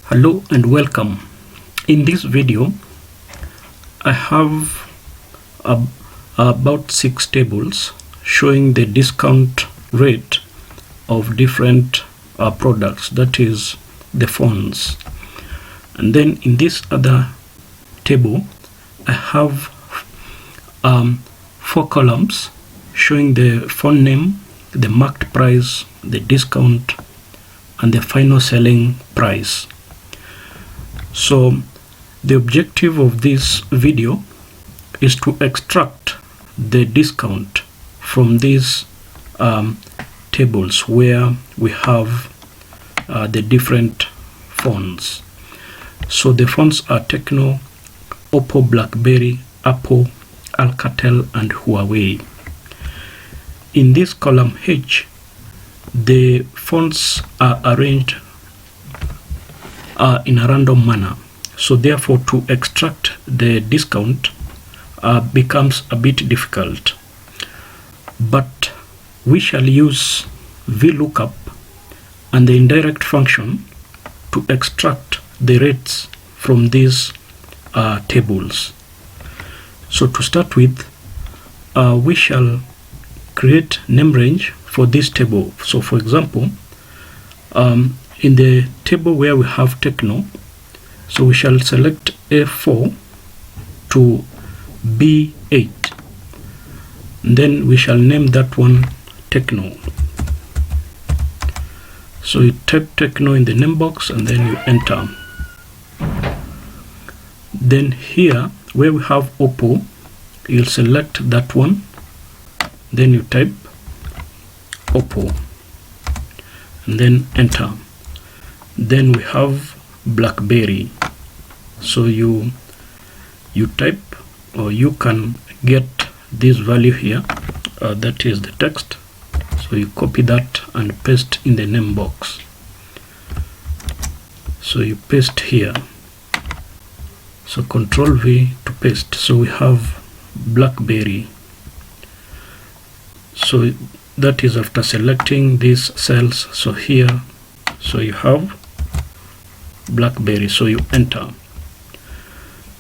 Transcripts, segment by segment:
Hello and welcome. In this video I have about 6 tables showing the discount rate of different products, that is the phones. And then in this other table I have 4 columns showing the phone name, the marked price, the discount, and the final selling price. So the objective of this video is to extract the discount from these tables where we have the different phones. So the phones are TECNO, Oppo, BlackBerry, Apple, Alcatel, and Huawei. In this column H, the phones are arranged in a random manner. So therefore to extract the discount becomes a bit difficult. But we shall use Vlookup and the indirect function to extract the rates from these tables. So to start with, we shall create name range for this table. So for example, in the table where we have TECNO, so we shall select A4 to B8, and then we shall name that one TECNO. So you type TECNO in the name box and then you enter. Then here where we have Oppo, you'll select that one, then you type Oppo and then enter. Then we have BlackBerry, so you type, or you can get this value here, that is the text, so you copy that and paste in the name box. So you paste here, so Ctrl V to paste. So we have BlackBerry, so that is after selecting these cells. So here, so you have BlackBerry, so you enter,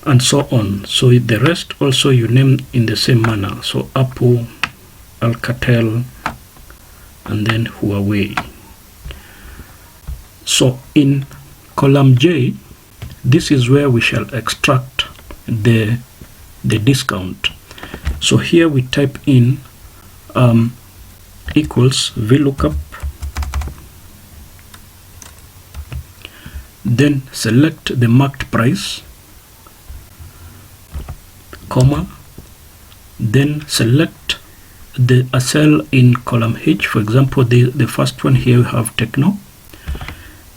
and so on. So the rest also you name in the same manner, so Apple, Alcatel, and then Huawei. So in column J, this is where we shall extract the discount. So here we type in equals Vlookup, then select the marked price, comma, then select a cell in column H. For example, the first one here we have TECNO,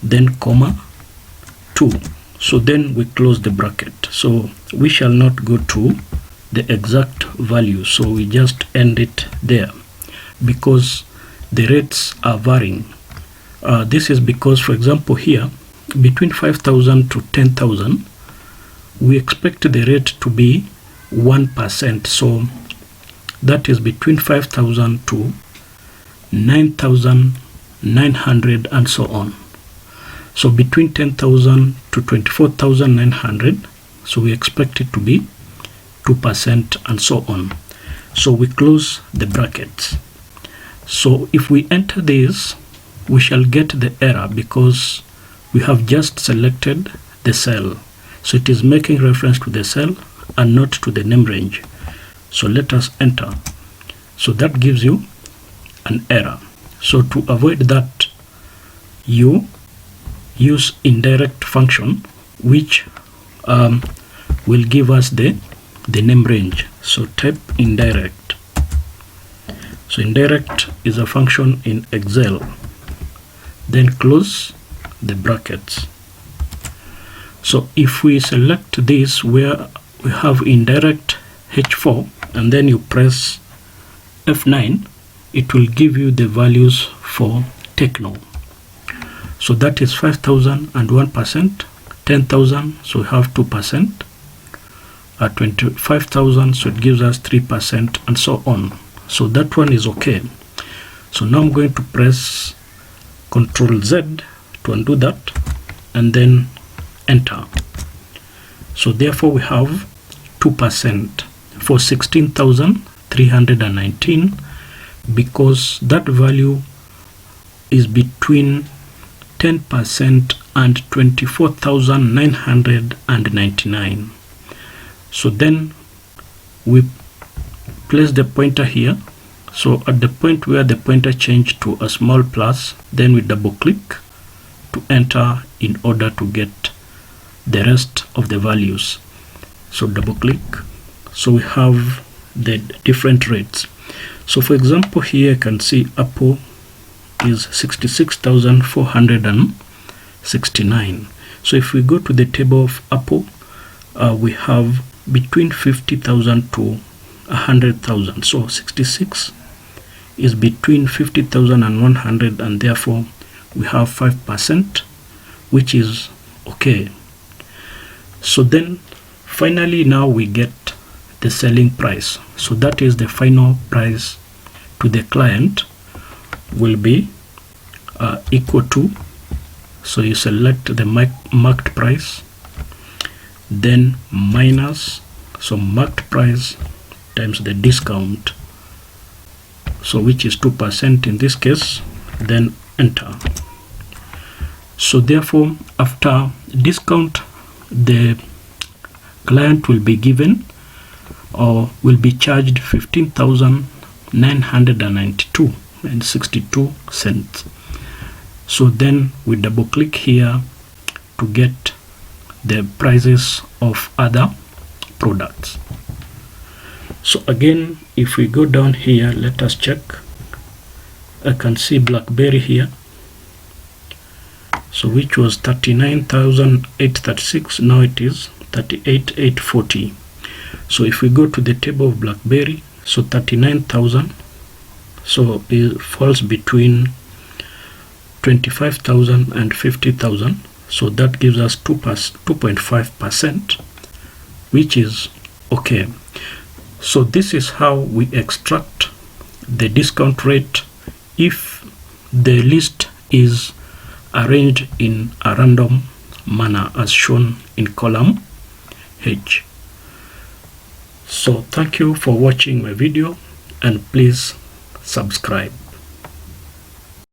then comma 2. So then we close the bracket. So we shall not go to the exact value, so we just end it there because the rates are varying. This is because, for example, here between 5,000 to 10,000 we expect the rate to be 1%, so that is between 5,000 to 9,900 and so on. So between 10,000 to 24,900, so we expect it to be 2% and so on. So we close the brackets. So if we enter this, we shall get the error because we have just selected the cell, so it is making reference to the cell and not to the name range. So let us enter. So that gives you an error. So to avoid that, you use indirect function, which will give us the name range. So type indirect. So indirect is a function in Excel. Then close the brackets. So if we select this where we have indirect H4 and then you press F9, it will give you the values for TECNO. So that is 5,000 and 1%, 10,000, so we have 2%, 25,000, so it gives us 3%, and so on. So that one is okay. So now I'm going to press Ctrl Z to undo that, and then enter. So therefore we have 2% for 16,319 because that value is between 10% and 24,999. So then we place the pointer here. So at the point where the pointer changed to a small plus, then we double click to enter in order to get the rest of the values. So double click. So we have the different rates. So for example, here you can see Apple is 66,469. So if we go to the table of Apple, we have between 50,000 to 100,000. So 66 is between 50,000 and 100, and therefore we have 5%, which is okay. So then finally now we get the selling price. So that is the final price to the client will be equal to, so you select the marked price, then minus, so marked price times the discount, so which is 2% in this case, then enter. So therefore after discount, the client will be given or will be charged 15,992.62. So then we double click here to get the prices of other products. So again, if we go down here, let us check. I can see BlackBerry here, so which was 39,836, now it is 38,840. So if we go to the table of BlackBerry, so 39,000, so it falls between 25,000 and 50,000, so that gives us 2.5%, which is okay. So this is how we extract the discount rate if the list is arranged in a random manner as shown in column H. So thank you for watching my video, and please subscribe.